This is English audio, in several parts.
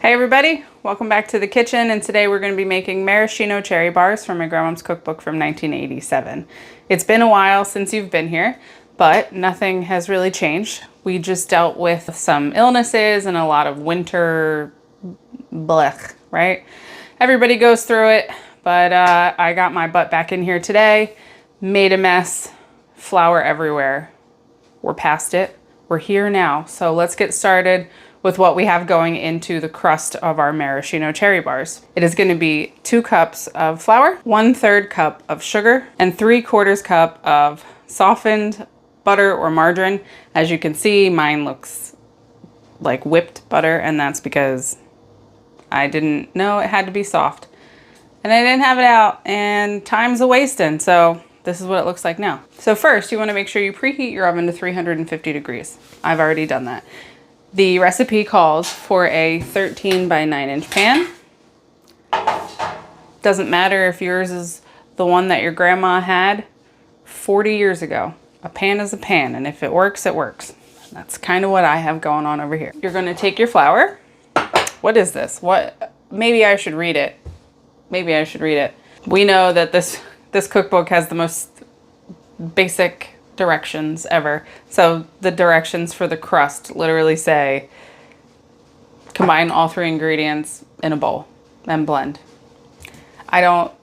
Hey everybody, welcome back to the kitchen, and today we're going to be making maraschino cherry bars from my grandma's cookbook from 1987. It's been a while since you've been here, but nothing has really changed. We just dealt with some illnesses and a lot of winter blech, right? Everybody goes through it, but I got my butt back in here today, made a mess, flour everywhere. We're past it. We're here now. So let's get started with what we have going into the crust of our maraschino cherry bars. It is going to be 2 cups of flour, 1/3 cup of sugar, and 3/4 cup of softened butter or margarine. As you can see, mine looks like whipped butter, and that's because I didn't know it had to be soft. And I didn't have it out, and time's a wasting, so this is what it looks like now. So first, you want to make sure you preheat your oven to 350 degrees. I've already done that. The recipe calls for a 13 by 9 inch pan. Doesn't matter if yours is the one that your grandma had 40 years ago. A pan is a pan, and if it works, it works. That's kind of what I have going on over here. You're going to take your flour. What is this? What? Maybe I should read it. Maybe I should read it. We know that this cookbook has the most basic directions ever. So the directions for the crust literally say, combine all 3 ingredients in a bowl and blend. I don't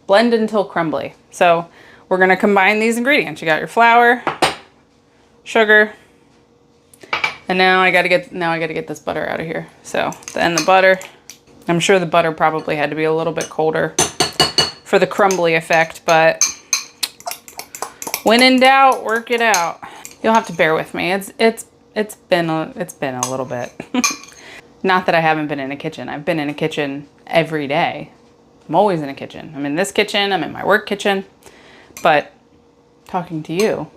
blend until crumbly. So we're gonna combine these ingredients. You got your flour, sugar, and now I gotta get this butter out of here. So then the butter, I'm sure the butter probably had to be a little bit colder for the crumbly effect, but when in doubt, work it out. You'll have to bear with me. It's been a little bit. Not that I haven't been in a kitchen. I've been in a kitchen every day. I'm always in a kitchen. I'm in this kitchen, I'm in my work kitchen, but talking to you,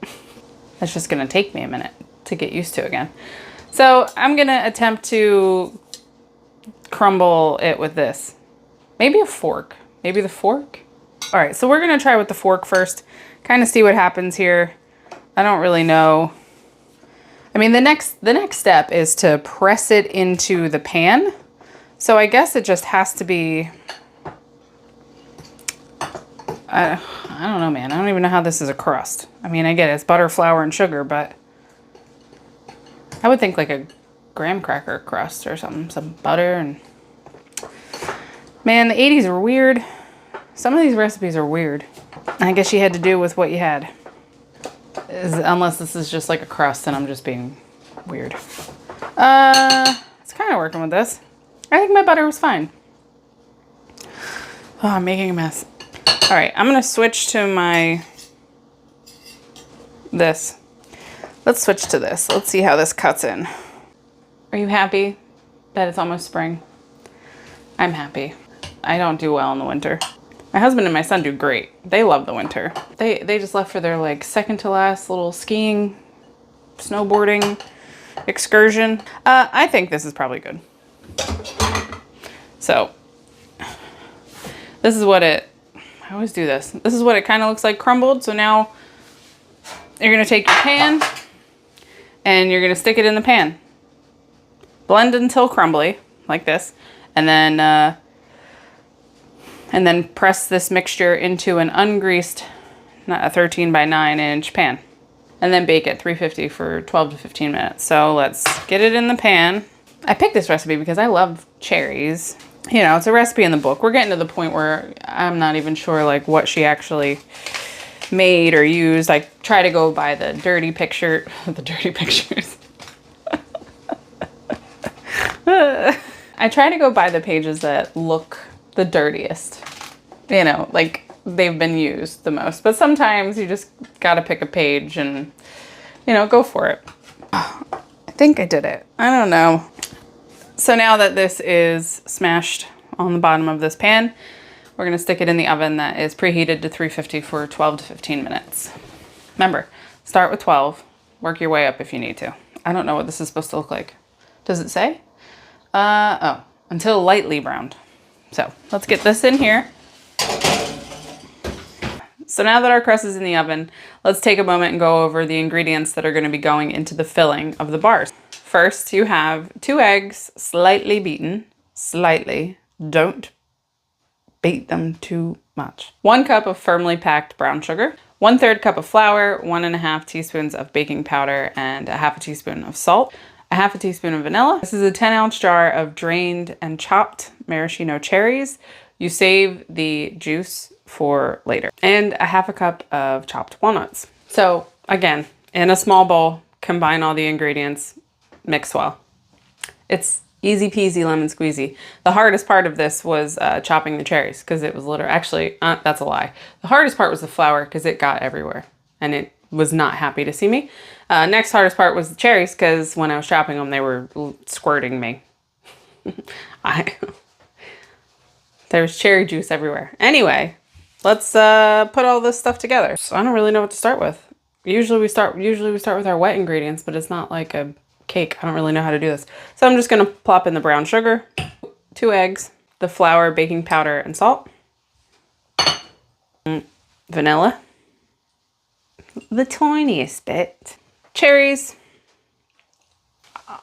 that's just gonna take me a minute to get used to again. So I'm gonna attempt to crumble it with this. Maybe a fork, maybe the fork. All right, so we're gonna try with the fork first, kind of see what happens here. I don't really know. I mean, the next step is to press it into the pan. So I guess it just has to be, I don't know, man. I don't even know how this is a crust. I mean, I get it, it's butter, flour, and sugar, but I would think like a graham cracker crust or something, some butter. And man, the 80s are weird. Some of these recipes are weird. I guess you had to do with what you had. Unless this is just like a crust and I'm just being weird. It's kind of working with this. I think my butter was fine. Oh, I'm making a mess. All right, I'm gonna switch to this. Let's switch to this. Let's see how this cuts in. Are you happy that it's almost spring? I'm happy. I don't do well in the winter. My husband and my son do great. They love the winter. They just left for their like second to last little skiing, snowboarding excursion. I think this is probably good. So this is what I always do this. This is what it kind of looks like crumbled. So now you're gonna take your pan and you're gonna stick it in the pan. Blend until crumbly, like this, and then press this mixture into an ungreased, not a 13 by 9 inch pan. And then bake at 350 for 12 to 15 minutes. So let's get it in the pan. I picked this recipe because I love cherries. You know, it's a recipe in the book. We're getting to the point where I'm not even sure like what she actually made or used. I try to go by the dirty pictures. I try to go by the pages that look the dirtiest, you know, like they've been used the most, but sometimes you just gotta pick a page and, you know, go for it. I think I did it. I don't know. So now that this is smashed on the bottom of this pan, we're gonna stick it in the oven that is preheated to 350 for 12 to 15 minutes. Remember, start with 12, work your way up if you need to. I don't know what this is supposed to look like. Does it say? Oh, until lightly browned. So let's get this in here. So now that our crust is in the oven, let's take a moment and go over the ingredients that are going to be going into the filling of the bars. First, you have 2 eggs, slightly beaten, slightly. Don't beat them too much. 1 cup of firmly packed brown sugar, 1/3 cup of flour, 1½ teaspoons of baking powder, and 1/2 teaspoon of salt, 1/2 teaspoon of vanilla. This is a 10-ounce jar of drained and chopped maraschino cherries. You save the juice for later. And 1/2 cup of chopped walnuts. So again, in a small bowl, combine all the ingredients, mix well. It's easy peasy lemon squeezy. The hardest part of this was chopping the cherries because it was literally, actually, that's a lie. The hardest part was the flour because it got everywhere and it was not happy to see me. Next hardest part was the cherries because when I was chopping them, they were squirting me. There was cherry juice everywhere. Anyway, let's put all this stuff together. So I don't really know what to start with. Usually we start with our wet ingredients, but it's not like a cake. I don't really know how to do this. So I'm just gonna plop in the brown sugar, 2 eggs, the flour, baking powder, and salt, vanilla, the tiniest bit, cherries.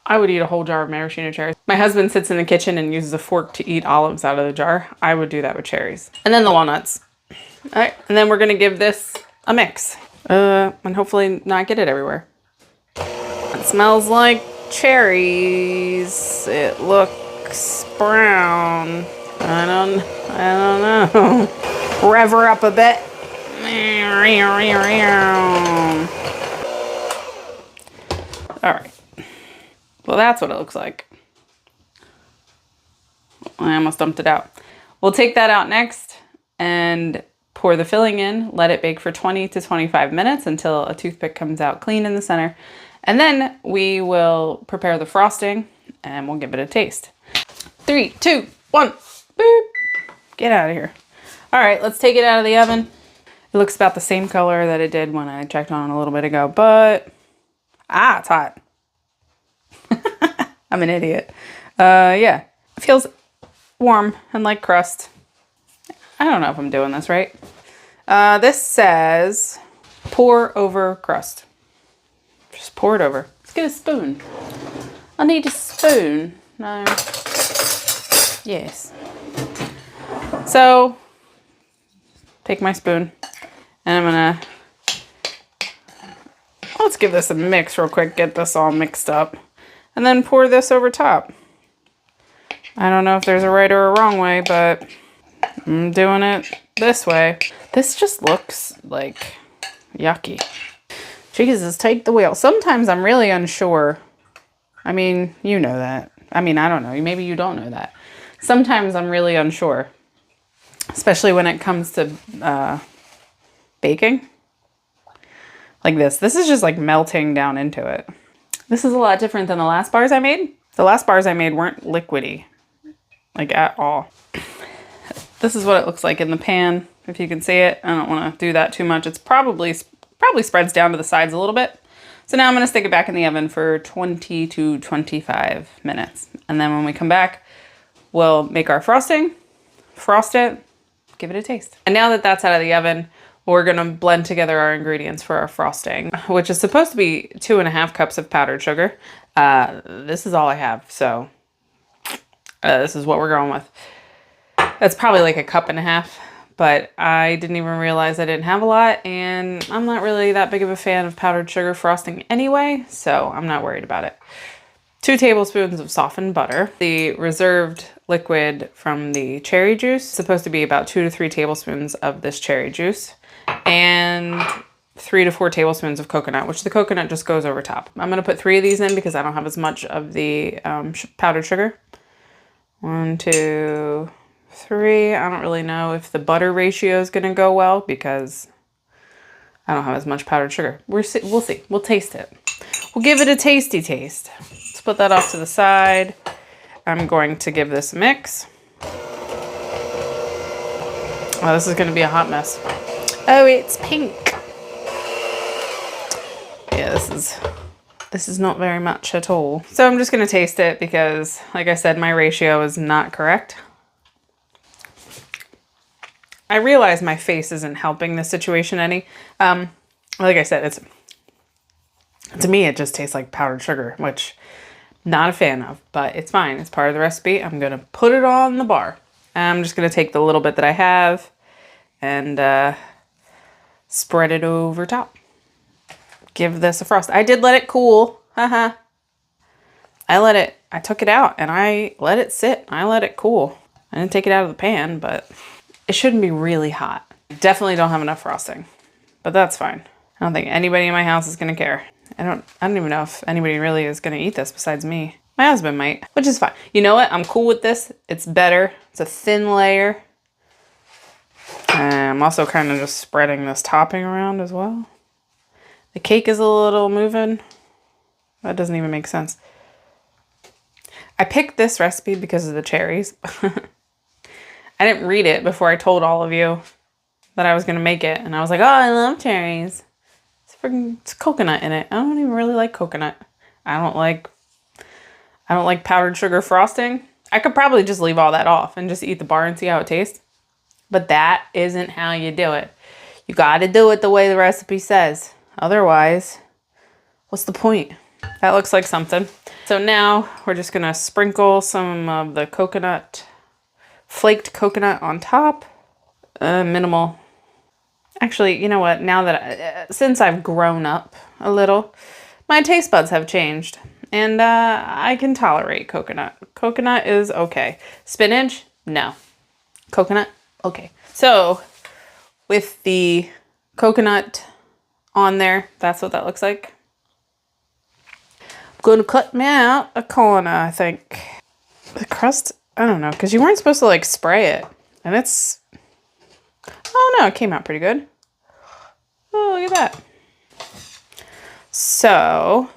I would eat a whole jar of maraschino cherries. My husband sits in the kitchen and uses a fork to eat olives out of the jar. I would do that with cherries. And then the walnuts. All right, and then we're gonna give this a mix and hopefully not get it everywhere. It smells like cherries. It looks brown. I don't know. Rev her up a bit. All right. Well, that's what it looks like. I almost dumped it out. We'll take that out next and pour the filling in. Let it bake for 20 to 25 minutes until a toothpick comes out clean in the center. And then we will prepare the frosting and we'll give it a taste. 3, 2, 1. Boop. Get out of here. All right, let's take it out of the oven. It looks about the same color that it did when I checked on it a little bit ago, but it's hot. I'm an idiot. Yeah, it feels warm and like crust. I don't know if I'm doing this right. This says pour over crust. Just pour it over. Let's get a spoon. I need a spoon. No. Yes. So, take my spoon and I'm gonna, let's give this a mix real quick, get this all mixed up. And then pour this over top. I don't know if there's a right or a wrong way, but I'm doing it this way. This just looks like yucky. Jesus, take the wheel. Sometimes I'm really unsure. I mean, you know that. I mean, I don't know. Maybe you don't know that. Sometimes I'm really unsure, especially when it comes to baking. Like this. This is just like melting down into it. This is a lot different than the last bars I made. The last bars I made weren't liquidy, like at all. This is what it looks like in the pan, if you can see it. I don't want to do that too much. It's probably spreads down to the sides a little bit. So now I'm going to stick it back in the oven for 20 to 25 minutes. And then when we come back, we'll make our frosting, frost it, give it a taste. And now that that's out of the oven, we're gonna blend together our ingredients for our frosting, which is supposed to be 2½ cups of powdered sugar. This is all I have, so this is what we're going with. That's probably like 1.5 cups, but I didn't even realize I didn't have a lot, and I'm not really that big of a fan of powdered sugar frosting anyway, so I'm not worried about it. 2 tablespoons of softened butter. The reserved liquid from the cherry juice is supposed to be about 2 to 3 tablespoons of this cherry juice. And 3 to 4 tablespoons of coconut, which the coconut just goes over top. I'm going to put 3 of these in because I don't have as much of the powdered sugar. 1, 2, 3. I don't really know if the butter ratio is going to go well because I don't have as much powdered sugar. We'll see. We'll taste it. We'll give it a tasty taste. Let's put that off to the side. I'm going to give this a mix. Oh, this is going to be a hot mess. Oh, it's pink. Yeah, this is not very much at all. So I'm just going to taste it because, like I said, my ratio is not correct. I realize my face isn't helping the situation any. Like I said, to me, it just tastes like powdered sugar, which not a fan of, but it's fine. It's part of the recipe. I'm going to put it on the bar. I'm just going to take the little bit that I have and spread it over top. Give this a frost. I did let it cool. Haha. I took it out and I let it sit. I let it cool. I didn't take it out of the pan, but it shouldn't be really hot. Definitely don't have enough frosting, but that's fine. I don't think anybody in my house is going to care. I don't even know if anybody really is going to eat this besides me. My husband might, which is fine. You know what? I'm cool with this. It's better. It's a thin layer. I'm also kind of just spreading this topping around as well. The cake is a little moving. That doesn't even make sense. I picked this recipe because of the cherries. I didn't read it before I told all of you that I was going to make it. And I was like, oh, I love cherries. It's coconut in it. I don't even really like coconut. I don't like powdered sugar frosting. I could probably just leave all that off and just eat the bar and see how it tastes. But that isn't how you do it. You got to do it the way the recipe says. Otherwise, what's the point? That looks like something. So now we're just going to sprinkle some of the coconut, flaked coconut on top. Minimal. Actually, you know what? Now that, since I've grown up a little, my taste buds have changed. And I can tolerate coconut. Coconut is okay. Spinach? No. Coconut? Okay. So with the coconut on there, that's what that looks like. I'm going to cut me out a corner, I think. The crust, I don't know, because you weren't supposed to like spray it. And it's, oh no, it came out pretty good. Oh, look at that. So,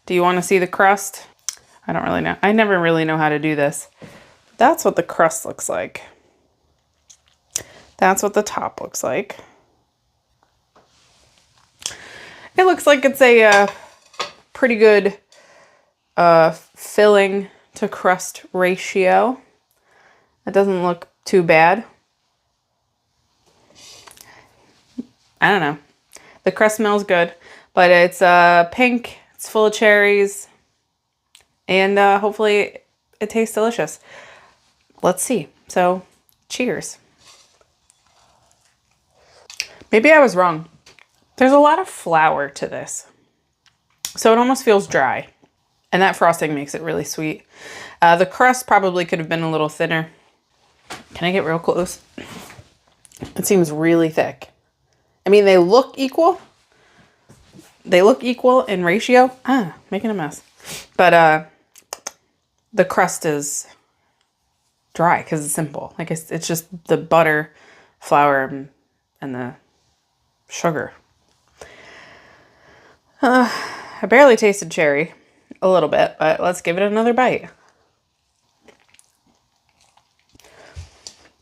do you want to see the crust? I don't really know. I never really know how to do this. That's what the crust looks like. That's what the top looks like. It looks like it's a pretty good filling to crust ratio. It doesn't look too bad. I don't know. The crust smells good, but it's pink. It's full of cherries, and hopefully it tastes delicious. Let's see. So, cheers. Maybe I was wrong. There's a lot of flour to this, so it almost feels dry, and that frosting makes it really sweet. The crust probably could have been a little thinner. Can I get real close? It seems really thick. I mean, they look equal. They look equal in ratio. Making a mess. But the crust is dry because it's simple. Like it's just the butter, flour, and the sugar. I barely tasted cherry. A little bit, but let's give it another bite.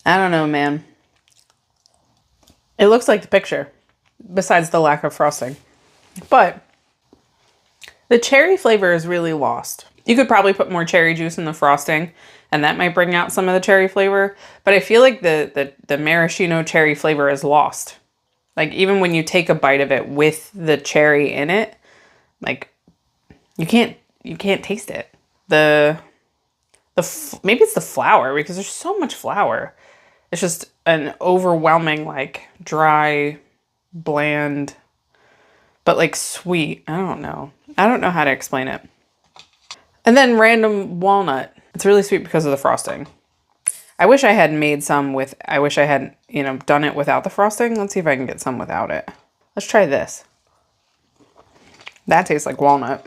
I don't know, man. It looks like the picture, besides the lack of frosting. But the cherry flavor is really lost. You could probably put more cherry juice in the frosting, and that might bring out some of the cherry flavor. But I feel like the maraschino cherry flavor is lost. Like, even when you take a bite of it with the cherry in it, like, you can't taste it. Maybe it's the flour, because there's so much flour. It's just an overwhelming, like, dry, bland, but like sweet. I don't know. I don't know how to explain it. And then random walnut. It's really sweet because of the frosting. I wish I had made some with, I wish I had, done it without the frosting. Let's see if I can get some without it. Let's try this. That tastes like walnut.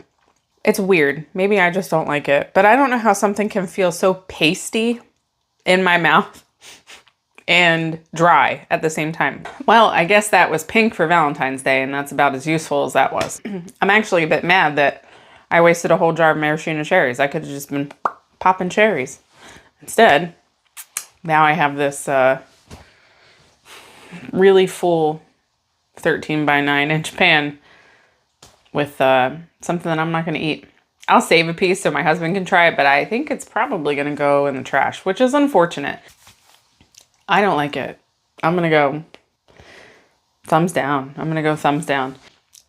It's weird. Maybe I just don't like it, but I don't know how something can feel so pasty in my mouth and dry at the same time. Well, I guess that was pink for Valentine's Day, and that's about as useful as that was. I'm actually a bit mad that I wasted a whole jar of maraschino cherries. I could have just been popping cherries. Instead, now I have this really full 13 by 9 inch pan with something that I'm not gonna eat. I'll save a piece so my husband can try it, but I think it's probably gonna go in the trash, which is unfortunate. I don't like it. I'm gonna go thumbs down. I'm gonna go thumbs down.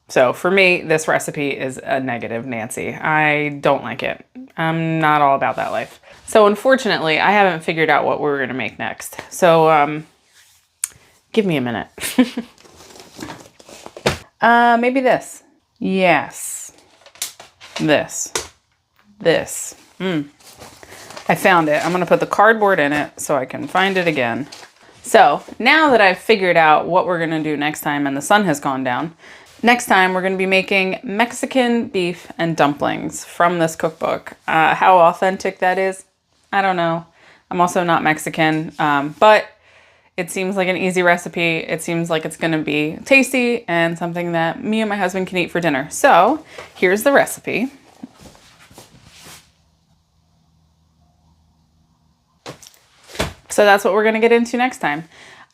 So for me, this recipe is a negative, Nancy. I don't like it. I'm not all about that life. So unfortunately, I haven't figured out what we're gonna make next. So give me a minute. Maybe this. Yes. This. I found it. I'm gonna put the cardboard in it so I can find it again. So now that I've figured out what we're gonna do next time and the sun has gone down, next time we're gonna be making Mexican beef and dumplings from this cookbook. How authentic that is, I don't know. I'm also not Mexican, but it seems like an easy recipe. It seems like it's gonna be tasty and something that me and my husband can eat for dinner. So here's the recipe. So that's what we're gonna get into next time.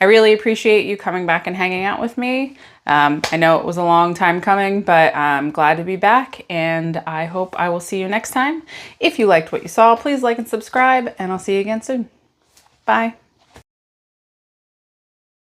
I really appreciate you coming back and hanging out with me. I know it was a long time coming, but I'm glad to be back, and I hope I will see you next time. If you liked what you saw, please like and subscribe, and I'll see you again soon. Bye.